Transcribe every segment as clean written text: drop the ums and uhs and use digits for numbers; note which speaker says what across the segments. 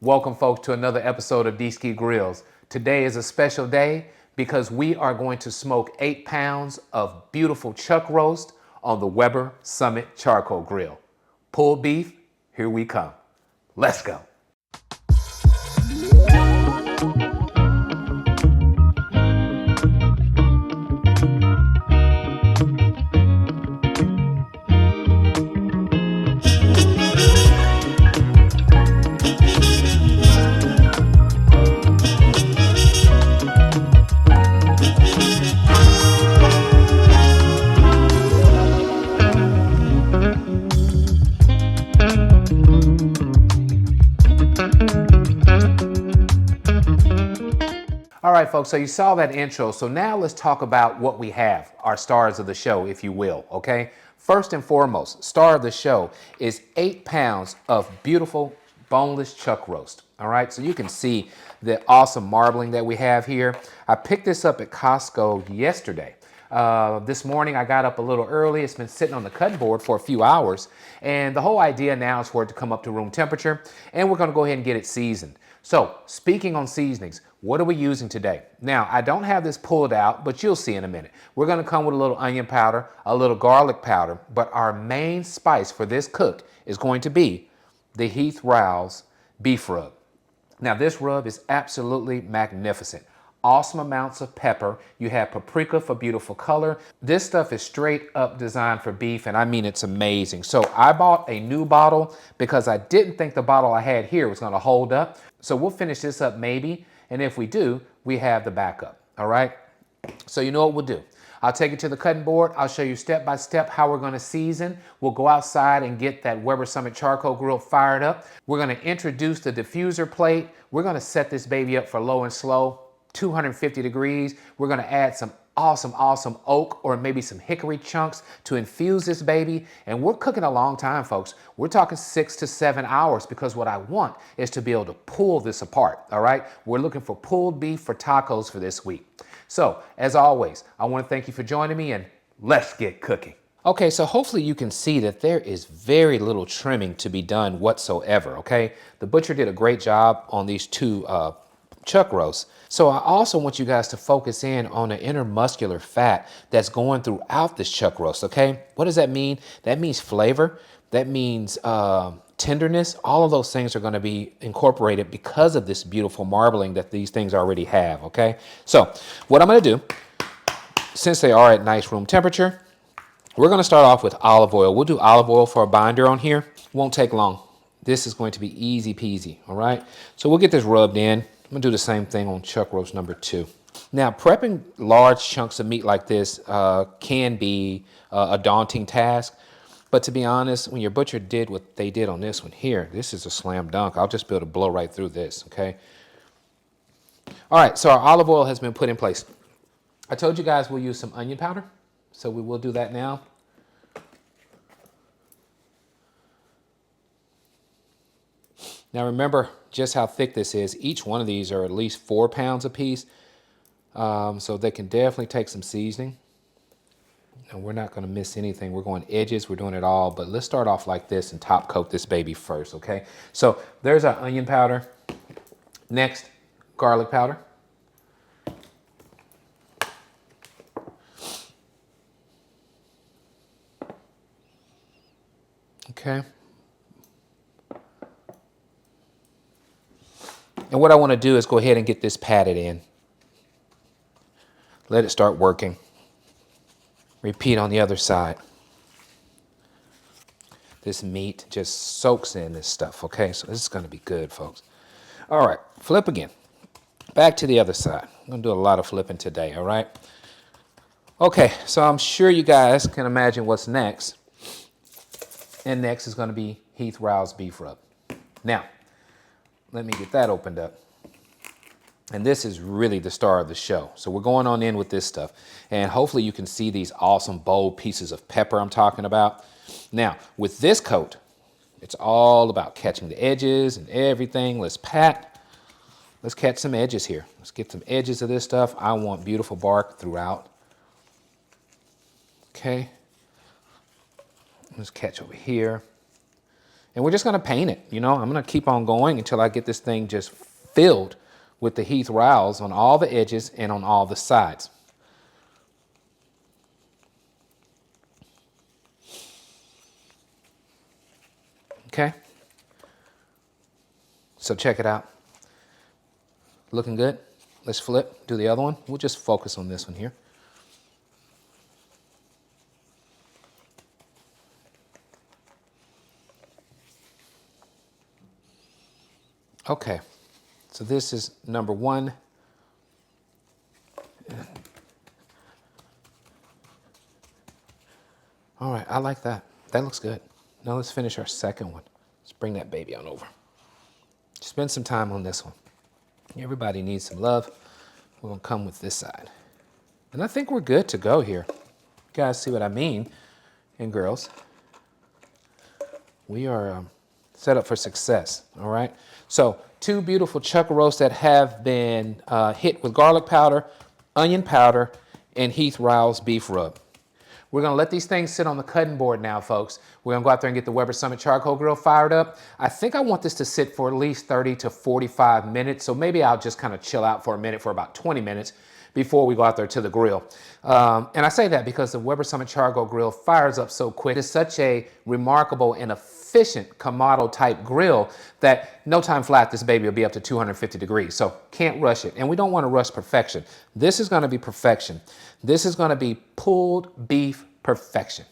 Speaker 1: Welcome, folks, to another episode of Dski Grillz. Today is a special day because we are going to smoke 8 pounds of beautiful chuck roast on the Weber Summit Charcoal Grill. Pulled beef, here we come. Let's go. All right, folks, so you saw that intro. So now let's talk about what we have, our stars of the show, if you will, okay? First and foremost, star of the show is 8 pounds of beautiful boneless chuck roast. All right, so you can see the awesome marbling that we have here. I picked this up at Costco yesterday. This morning I got up a little early. It's been sitting on the cutting board for a few hours, and the whole idea now is for it to come up to room temperature, and we're going to go ahead and get it seasoned. So speaking on seasonings, what are we using today? Now, I don't have this pulled out, but you'll see in a minute. We're going to come with a little onion powder, a little garlic powder, but our main spice for this cook is going to be the Heath Rowell's beef rub. Now, this rub is absolutely magnificent. Awesome amounts of pepper. You have paprika for beautiful color. This stuff is straight up designed for beef, and I mean it's amazing. So I bought a new bottle because I didn't think the bottle I had here was going to hold up. So we'll finish this up maybe, and if we do, we have the backup. All right? So you know what we'll do. I'll take it to the cutting board. I'll show you step by step how we're going to season. We'll go outside and get that Weber Summit Charcoal Grill fired up. We're going to introduce the diffuser plate. We're going to set this baby up for low and slow, 250 degrees. We're going to add some awesome oak or maybe some hickory chunks to infuse this baby. And we're cooking a long time, folks. We're talking 6 to 7 hours because what I want is to be able to pull this apart. All right. We're looking for pulled beef for tacos for this week. So as always, I want to thank you for joining me, and let's get cooking. Okay, so hopefully you can see that there is very little trimming to be done whatsoever. Okay. The butcher did a great job on these two chuck roasts. So I also want you guys to focus in on the intermuscular fat that's going throughout this chuck roast, okay? What does that mean? That means flavor. That means tenderness. All of those things are going to be incorporated because of this beautiful marbling that these things already have, okay? So what I'm going to do, since they are at nice room temperature, we're going to start off with olive oil. We'll do olive oil for a binder on here. Won't take long. This is going to be easy peasy, all right? So we'll get this rubbed in. I'm going to do the same thing on chuck roast number 2. Now, prepping large chunks of meat like this can be a daunting task. But to be honest, when your butcher did what they did on this one here, this is a slam dunk. I'll just be able to blow right through this, okay? All right, so our olive oil has been put in place. I told you guys we'll use some onion powder, so we will do that now. Now remember just how thick this is. Each one of these are at least 4 pounds a piece, so they can definitely take some seasoning. And we're not going to miss anything. We're going edges. We're doing it all. But let's start off like this and top coat this baby first, okay? So there's our onion powder. Next, garlic powder. Okay. And what I want to do is go ahead and get this patted in. Let it start working. Repeat on the other side. This meat just soaks in this stuff, okay? So this is going to be good, folks. All right, flip again. Back to the other side. I'm going to do a lot of flipping today, all right? Okay, so I'm sure you guys can imagine what's next. And next is going to be Heath Rowell's beef rub. Now, let me get that opened up. And this is really the star of the show. So we're going on in with this stuff. And hopefully you can see these awesome bold pieces of pepper I'm talking about. Now, with this coat, it's all about catching the edges and everything. Let's catch some edges here. Let's get some edges of this stuff. I want beautiful bark throughout. Okay. Let's catch over here. And we're just gonna paint it, you know. I'm gonna keep on going until I get this thing just filled with the Heath Rowells on all the edges and on all the sides. Okay. So check it out. Looking good. Let's flip, do the other one. We'll just focus on this one here. Okay, so this is number one. All right, I like that. That looks good. Now let's finish our second one. Let's bring that baby on over. Spend some time on this one. Everybody needs some love. We're gonna come with this side. And I think we're good to go here. You guys see what I mean? And girls, we are set up for success, all right? So 2 beautiful chuck roasts that have been hit with garlic powder, onion powder, and Heath Rowell's beef rub. We're gonna let these things sit on the cutting board now, folks. We're gonna go out there and get the Weber Summit Charcoal Grill fired up. I think I want this to sit for at least 30 to 45 minutes, so maybe I'll just kind of chill out for a minute for about 20 minutes before we go out there to the grill. And I say that because the Weber Summit Charcoal Grill fires up so quick. It's such a remarkable and efficient Kamado type grill that no time flat this baby will be up to 250 degrees. So can't rush it. And we don't want to rush perfection. This is going to be perfection. This is going to be pulled beef perfection.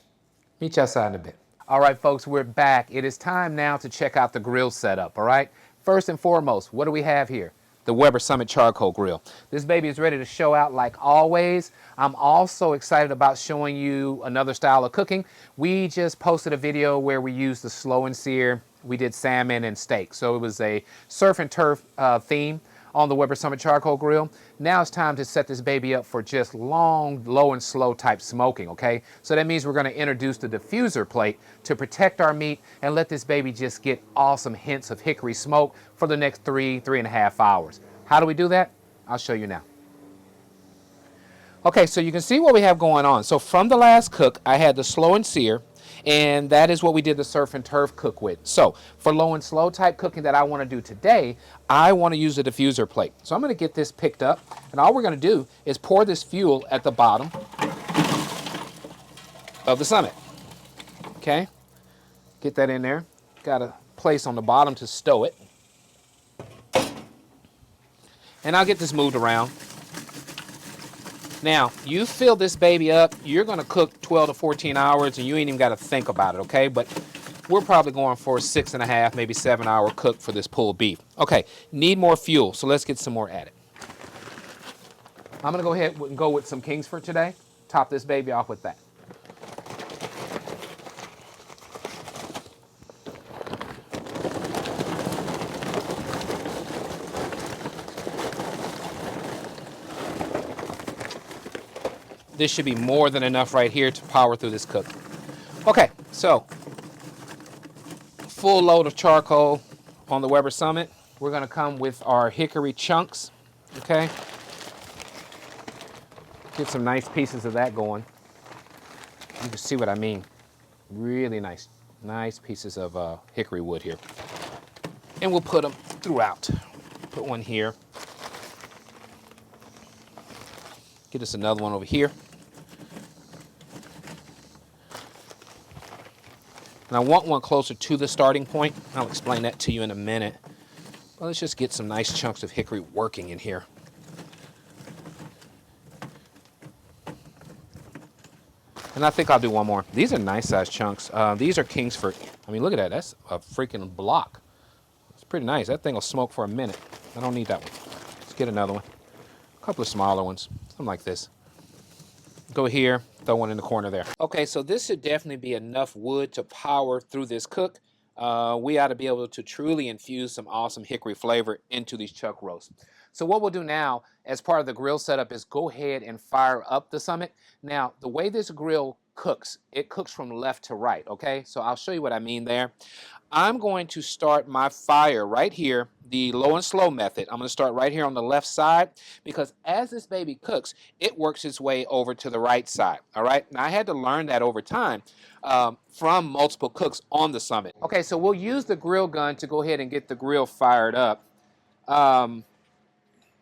Speaker 1: Meet you outside in a bit. All right, folks, we're back. It is time now to check out the grill setup, all right? First and foremost, what do we have here? The Weber Summit Charcoal Grill. This baby is ready to show out like always. I'm also excited about showing you another style of cooking. We just posted a video where we used the slow and sear. We did salmon and steak. So it was a surf and turf theme on the Weber Summit Charcoal Grill. Now it's time to set this baby up for just long, low and slow type smoking, okay? So that means we're gonna introduce the diffuser plate to protect our meat and let this baby just get awesome hints of hickory smoke for the next 3.5 hours. How do we do that? I'll show you now. Okay, so you can see what we have going on. So from the last cook, I had the slow and sear, and that is what we did the surf and turf cook with. So for low and slow type cooking that I want to do today, I want to use a diffuser plate. So I'm going to get this picked up, and all we're going to do is pour this fuel at the bottom of the Summit. Okay, get that in there. Got a place on the bottom to stow it. And I'll get this moved around. Now, you fill this baby up, you're gonna cook 12 to 14 hours and you ain't even gotta think about it, okay? But we're probably going for a 6.5, maybe 7-hour cook for this pulled beef. Okay, need more fuel, so let's get some more added. I'm gonna go ahead and go with some Kingsford today. Top this baby off with that. This should be more than enough right here to power through this cook. Okay, so full load of charcoal on the Weber Summit. We're gonna come with our hickory chunks, okay? Get some nice pieces of that going. You can see what I mean. Really nice pieces of hickory wood here. And we'll put them throughout. Put one here. Get us another one over here. And I want one closer to the starting point. I'll explain that to you in a minute. Well, let's just get some nice chunks of hickory working in here. And I think I'll do one more. These are nice sized chunks. These are Kingsford. I mean, look at that. That's a freaking block. It's pretty nice. That thing will smoke for a minute. I don't need that one. Let's get another one. A couple of smaller ones. Something like this. Go here, throw one in the corner there. Okay, so this should definitely be enough wood to power through this cook. We ought to be able to truly infuse some awesome hickory flavor into these chuck roasts. So what we'll do now as part of the grill setup is go ahead and fire up the Summit. Now, the way this grill cooks. It cooks from left to right, okay? So I'll show you what I mean there. I'm going to start my fire right here, the low and slow method. I'm going to start right here on the left side because as this baby cooks, it works its way over to the right side, all right? Now, I had to learn that over time from multiple cooks on the summit. Okay, so we'll use the grill gun to go ahead and get the grill fired up. I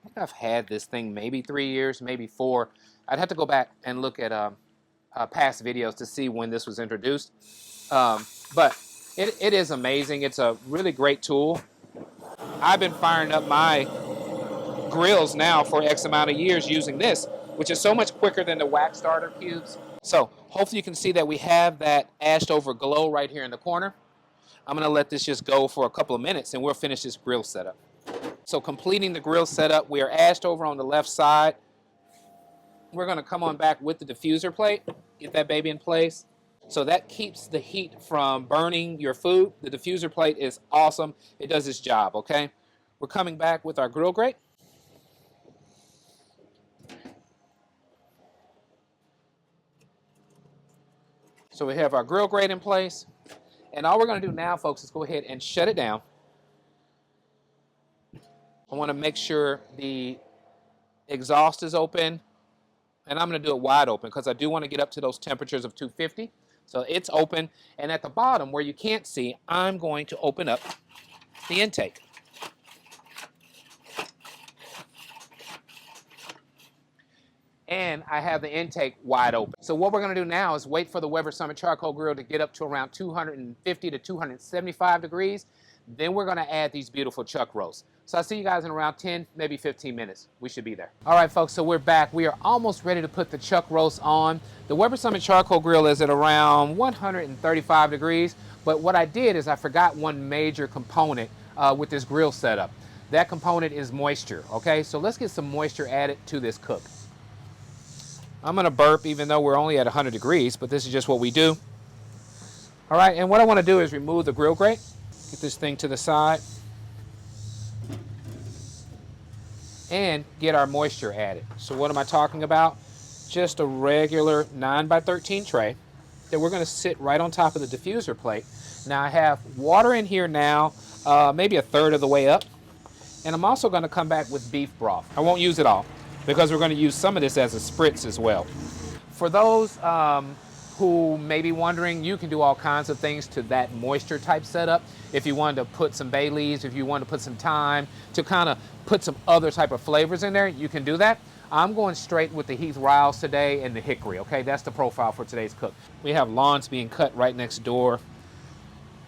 Speaker 1: think I've had this thing maybe 3 years, maybe 4. I'd have to go back and look at past videos to see when this was introduced. But it is amazing. It's a really great tool. I've been firing up my grills now for X amount of years using this, which is so much quicker than the wax starter cubes. So hopefully you can see that we have that ashed over glow right here in the corner. I'm going to let this just go for a couple of minutes and we'll finish this grill setup. So completing the grill setup, we are ashed over on the left side. We're going to come on back with the diffuser plate, get that baby in place. So that keeps the heat from burning your food. The diffuser plate is awesome. It does its job, okay? We're coming back with our grill grate. So we have our grill grate in place. And all we're going to do now, folks, is go ahead and shut it down. I want to make sure the exhaust is open. And I'm going to do it wide open because I do want to get up to those temperatures of 250. So it's open. And at the bottom where you can't see, I'm going to open up the intake. And I have the intake wide open. So what we're going to do now is wait for the Weber Summit Charcoal Grill to get up to around 250 to 275 degrees. Then we're going to add these beautiful chuck roasts. So I'll see you guys in around 10, maybe 15 minutes. We should be there. All right, folks, so we're back. We are almost ready to put the chuck roast on. The Weber Summit Charcoal Grill is at around 135 degrees. But what I did is I forgot one major component with this grill setup. That component is moisture, okay? So let's get some moisture added to this cook. I'm going to burp even though we're only at 100 degrees, but this is just what we do. All right, and what I want to do is remove the grill grate. Get this thing to the side. And get our moisture added. So what am I talking about? Just a regular 9x13 tray that we're going to sit right on top of the diffuser plate. Now I have water in here now, maybe a third of the way up. And I'm also going to come back with beef broth. I won't use it all because we're going to use some of this as a spritz as well. For those who may be wondering, you can do all kinds of things to that moisture type setup. If you wanted to put some bay leaves, if you wanted to put some thyme, to kind of put some other type of flavors in there, you can do that. I'm going straight with the Heath Riles today and the hickory, okay? That's the profile for today's cook. We have lawns being cut right next door.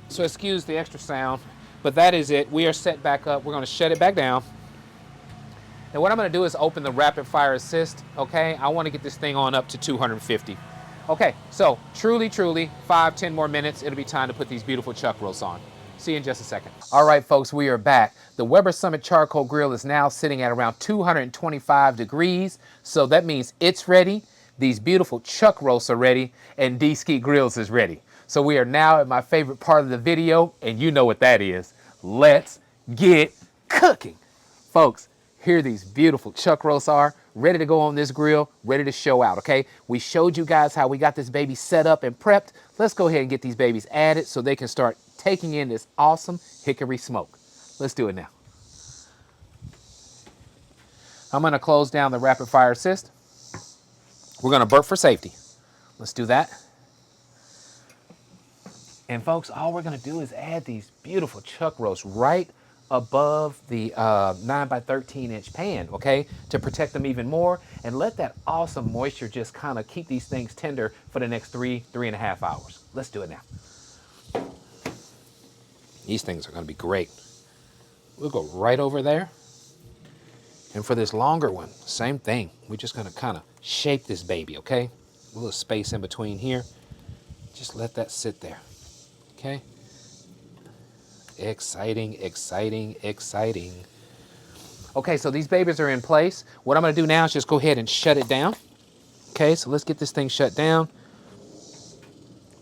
Speaker 1: So excuse the extra sound, but that is it. We are set back up. We're going to shut it back down. And what I'm going to do is open the rapid fire assist, okay? I want to get this thing on up to 250. Okay, so truly, 5-10 more minutes. It'll be time to put these beautiful chuck roasts on. See you in just a second. All right, folks, we are back. The Weber Summit Charcoal Grill is now sitting at around 225 degrees. So that means it's ready. These beautiful chuck roasts are ready and Dski Grillz is ready. So we are now at my favorite part of the video, and you know what that is. Let's get cooking. Folks, here these beautiful chuck roasts are, ready to go on this grill, ready to show out, okay? We showed you guys how we got this baby set up and prepped. Let's go ahead and get these babies added so they can start taking in this awesome hickory smoke. Let's do it now. I'm gonna close down the rapid fire assist. We're gonna burp for safety. Let's do that. And folks, all we're gonna do is add these beautiful chuck roasts right above the 9x13 inch pan, okay, to protect them even more and let that awesome moisture just kind of keep these things tender for the next 3.5 hours. Let's do it now. These things are going to be great. We'll go right over there. And for this longer one, same thing. We're just going to kind of shape this baby, okay? A little space in between here. Just let that sit there, okay? Exciting, exciting, exciting. Okay, so these babies are in place. What I'm going to do now is just go ahead and shut it down. Okay, so let's get this thing shut down.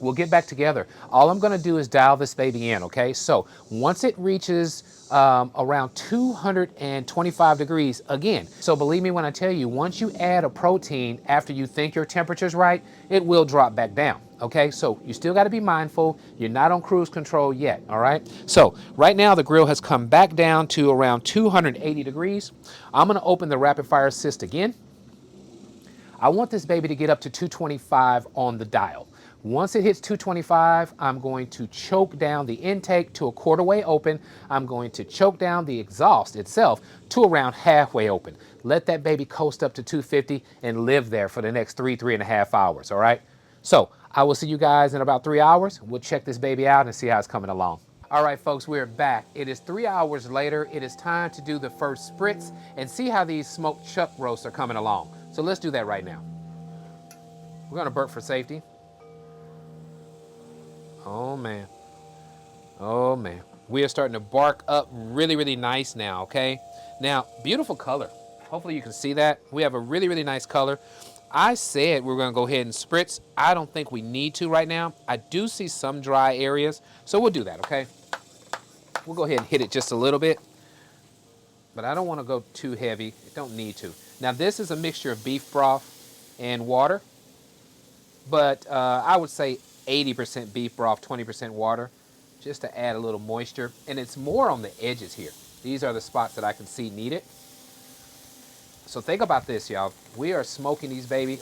Speaker 1: we'll get back together. All I'm gonna do is dial this baby in, okay? So once it reaches around 225 degrees, again, so believe me when I tell you, once you add a protein after you think your temperature's right, it will drop back down, okay? So you still gotta be mindful, you're not on cruise control yet, all right? So right now the grill has come back down to around 280 degrees. I'm gonna open the rapid fire assist again. I want this baby to get up to 225 on the dial. Once it hits 225, I'm going to choke down the intake to a quarter way open. I'm going to choke down the exhaust itself to around halfway open. Let that baby coast up to 250 and live there for the next 3.5 hours, all right? So I will see you guys in about 3 hours. We'll check this baby out and see how it's coming along. All right, folks, we're back. It is 3 hours later. It is time to do the first spritz and see how these smoked chuck roasts are coming along. So let's do that right now. We're gonna burp for safety. Oh man, oh man. We are starting to bark up really, really nice now, okay? Now, beautiful color. Hopefully you can see that. We have a really, really nice color. I said we're gonna go ahead and spritz. I don't think we need to right now. I do see some dry areas, so we'll do that, okay? We'll go ahead and hit it just a little bit, but I don't wanna go too heavy. Don't need to. Now this is a mixture of beef broth and water, but I would say 80% beef broth, 20% water, just to add a little moisture. And it's more on the edges here. These are the spots that I can see need it. So think about this, y'all. We are smoking these baby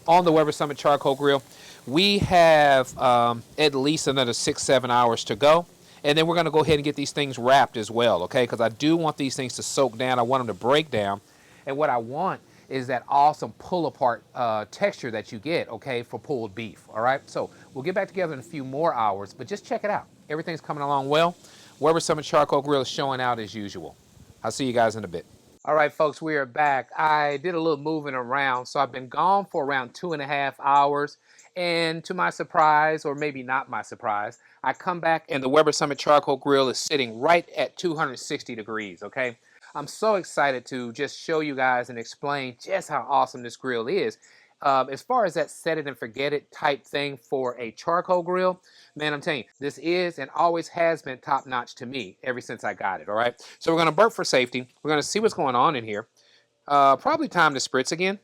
Speaker 1: on the Weber Summit Charcoal Grill. We have at least another 6-7 hours to go. And then we're gonna go ahead and get these things wrapped as well, okay? Because I do want these things to soak down. I want them to break down. And what I want is that awesome pull apart texture that you get, okay, for pulled beef, all right? So we'll get back together in a few more hours, but just check it out. Everything's coming along well. Weber Summit Charcoal Grill is showing out as usual. I'll see you guys in a bit. All right, folks, we are back. I did a little moving around, so I've been gone for around 2.5 hours. And to my surprise, or maybe not my surprise, I come back and the Weber Summit Charcoal Grill is sitting right at 260 degrees, okay? I'm so excited to just show you guys and explain just how awesome this grill is. As far as that set it and forget it type thing for a charcoal grill, man, I'm telling you, this is and always has been top notch to me ever since I got it, all right? So we're gonna burp for safety. We're gonna see what's going on in here. Probably time to spritz again.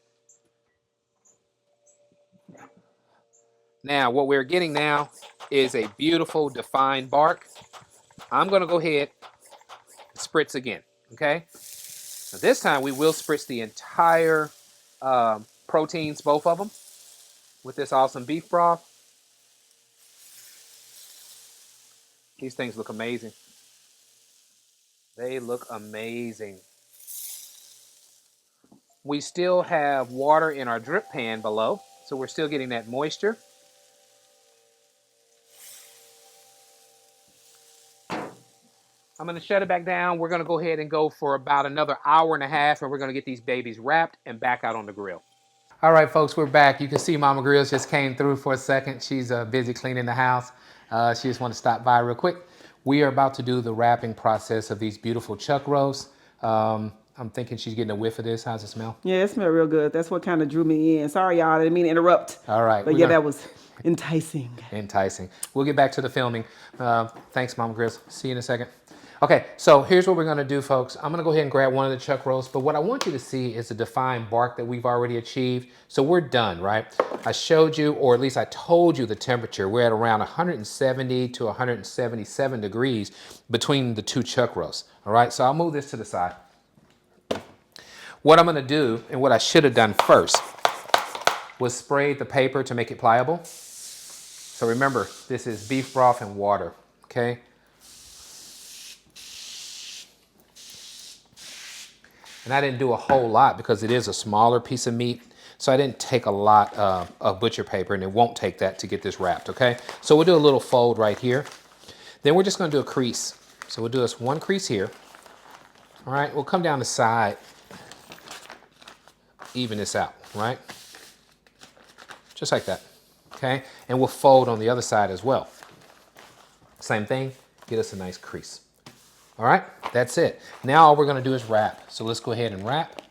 Speaker 1: Now, what we're getting now is a beautiful defined bark. I'm gonna go ahead and spritz again, okay? Now this time we will spritz the entire proteins, both of them, with this awesome beef broth. These things look amazing. They look amazing. We still have water in our drip pan below, so we're still getting that moisture. I'm gonna shut it back down. We're gonna go ahead and go for about another 1.5 hours, and we're gonna get these babies wrapped and back out on the grill. All right, folks, we're back. You can see Mama Grillz just came through for a second. She's busy cleaning the house. She just wanted to stop by real quick. We are about to do the wrapping process of these beautiful chuck roasts. I'm thinking she's getting a whiff of this. How's it smell?
Speaker 2: Yeah, it smells real good. That's what kind of drew me in. Sorry, y'all. I didn't mean to interrupt.
Speaker 1: All right.
Speaker 2: But yeah, that was enticing.
Speaker 1: Enticing. We'll get back to the filming. Thanks, Mama Grillz. See you in a second. Okay, so here's what we're gonna do, folks. I'm gonna go ahead and grab one of the chuck roasts, but what I want you to see is the defined bark that we've already achieved. So we're done, right? I showed you, or at least I told you the temperature. We're at around 170 to 177 degrees between the two chuck roasts, all right? So I'll move this to the side. What I'm gonna do, and what I should have done first, was spray the paper to make it pliable. So remember, this is beef broth and water, okay? And I didn't do a whole lot because it is a smaller piece of meat. So I didn't take a lot of butcher paper, and it won't take that to get this wrapped, okay? So we'll do a little fold right here. Then we're just gonna do a crease. So we'll do this one crease here. All right, we'll come down the side, even this out, right? Just like that, okay? And we'll fold on the other side as well. Same thing, get us a nice crease. All right, that's it. Now all we're gonna do is wrap. So let's go ahead and wrap.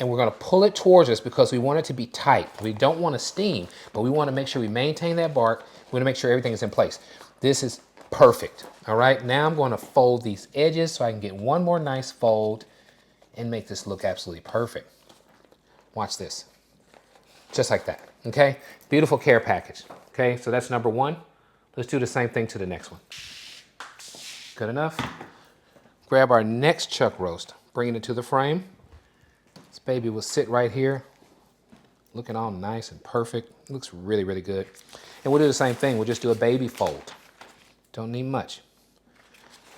Speaker 1: and we're gonna pull it towards us because we want it to be tight. We don't want to steam, but we want to make sure we maintain that bark. We want to make sure everything is in place. This is perfect. All right, now I'm going to fold these edges so I can get one more nice fold and make this look absolutely perfect. Watch this, just like that, okay? Beautiful care package, okay? So that's number one. Let's do the same thing to the next one. Good enough. Grab our next chuck roast, bring it to the frame. This baby will sit right here, looking all nice and perfect. It looks really, really good. And we'll do the same thing. We'll just do a baby fold. Don't need much.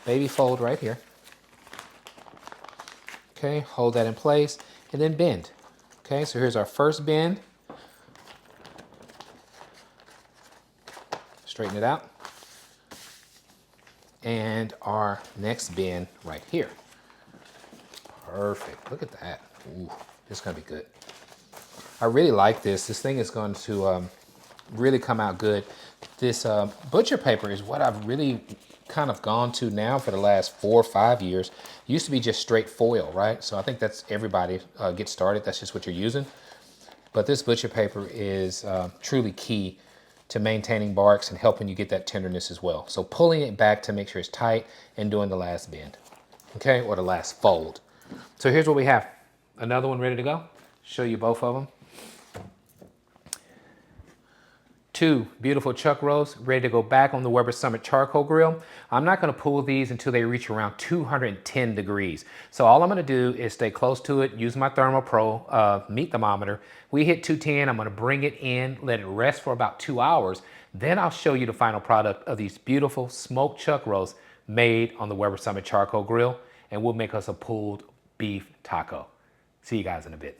Speaker 1: Baby fold right here. Okay, hold that in place and then bend. Okay, so here's our first bend. Straighten it out. And our next bend right here. Perfect. Look at that. Ooh, this is gonna be good. I really like this. This thing is going to really come out good. This butcher paper is what I've really kind of gone to now for the last 4 or 5 years. It used to be just straight foil, right? So I think that's everybody gets started. That's just what you're using. But this butcher paper is truly key to maintaining barks and helping you get that tenderness as well. So pulling it back to make sure it's tight and doing the last bend, okay? Or the last fold. So here's what we have. Another one ready to go. Show you both of them. 2 beautiful chuck roasts ready to go back on the Weber Summit charcoal grill. I'm not gonna pull these until they reach around 210 degrees. So all I'm gonna do is stay close to it, use my ThermoPro meat thermometer. We hit 210, I'm gonna bring it in, let it rest for about 2 hours. Then I'll show you the final product of these beautiful smoked chuck roasts made on the Weber Summit charcoal grill, and we'll make us a pulled beef taco. See you guys in a bit.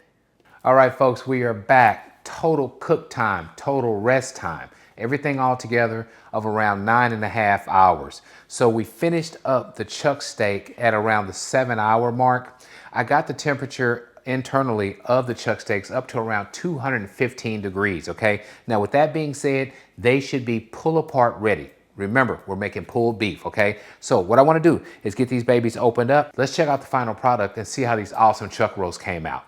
Speaker 1: All right, folks, we are back. Total cook time, total rest time, everything all together of around 9.5 hours. So we finished up the chuck steak at around the 7-hour mark. I got the temperature internally of the chuck steaks up to around 215 degrees, okay? Now with that being said, they should be pull apart ready. Remember, we're making pulled beef, okay? So what I wanna do is get these babies opened up. Let's check out the final product and see how these awesome chuck roasts came out.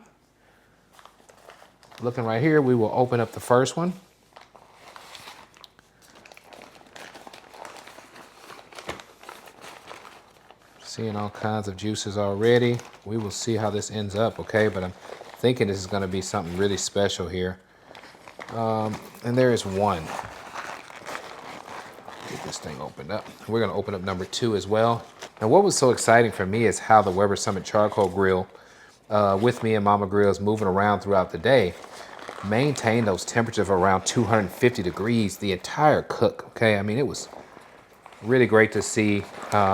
Speaker 1: Looking right here, we will open up the first one. Seeing all kinds of juices already. We will see how this ends up, okay? But I'm thinking this is gonna be something really special here. And there is one. Get this thing opened up. We're gonna open up number 2 as well. And what was so exciting for me is how the Weber Summit charcoal grill with me and Mama Grillz moving around throughout the day, maintain those temperatures of around 250 degrees the entire cook, okay? I mean, it was really great to see,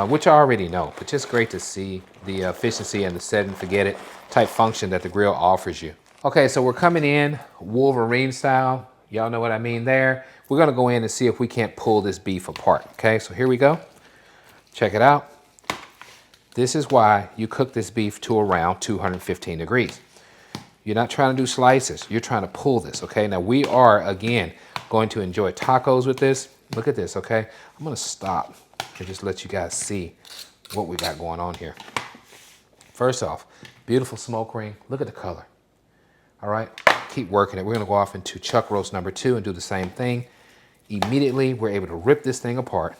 Speaker 1: which I already know, but just great to see the efficiency and the set and forget it type function that the grill offers you. Okay, so we're coming in Wolverine style. Y'all know what I mean there. We're gonna go in and see if we can't pull this beef apart, okay? So here we go. Check it out. This is why you cook this beef to around 215 degrees. You're not trying to do slices. You're trying to pull this, okay? Now we are, again, going to enjoy tacos with this. Look at this, okay? I'm gonna stop and just let you guys see what we got going on here. First off, beautiful smoke ring. Look at the color, all right? Keep working it. We're gonna go off into chuck roast number 2 and do the same thing. Immediately, we're able to rip this thing apart.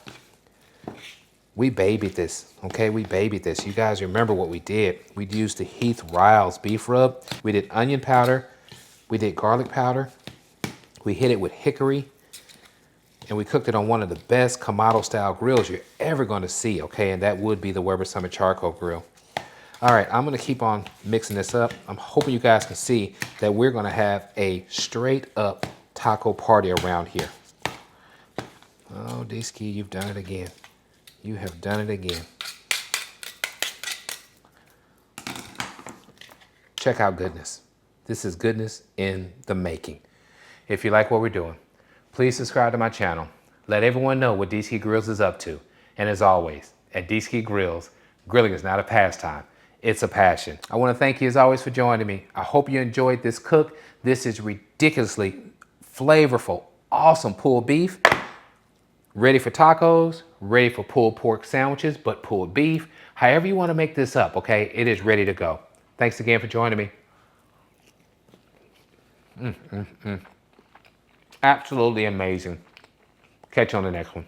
Speaker 1: We babied this, okay? We babied this. You guys remember what we did. We used the Heath Riles beef rub. We did onion powder. We did garlic powder. We hit it with hickory. And we cooked it on one of the best Kamado style grills you're ever gonna see, okay? And that would be the Weber Summit charcoal grill. All right, I'm gonna keep on mixing this up. I'm hoping you guys can see that we're gonna have a straight up taco party around here. Oh, Dski, you've done it again. You have done it again. Check out goodness. This is goodness in the making. If you like what we're doing, please subscribe to my channel. Let everyone know what Dski Grillz is up to. And as always, at Dski Grillz, grilling is not a pastime, it's a passion. I want to thank you as always for joining me. I hope you enjoyed this cook. This is ridiculously flavorful, awesome pulled beef. Ready for tacos, ready for pulled pork sandwiches, but pulled beef. However you want to make this up, okay? It is ready to go. Thanks again for joining me. Absolutely amazing. Catch you on the next one.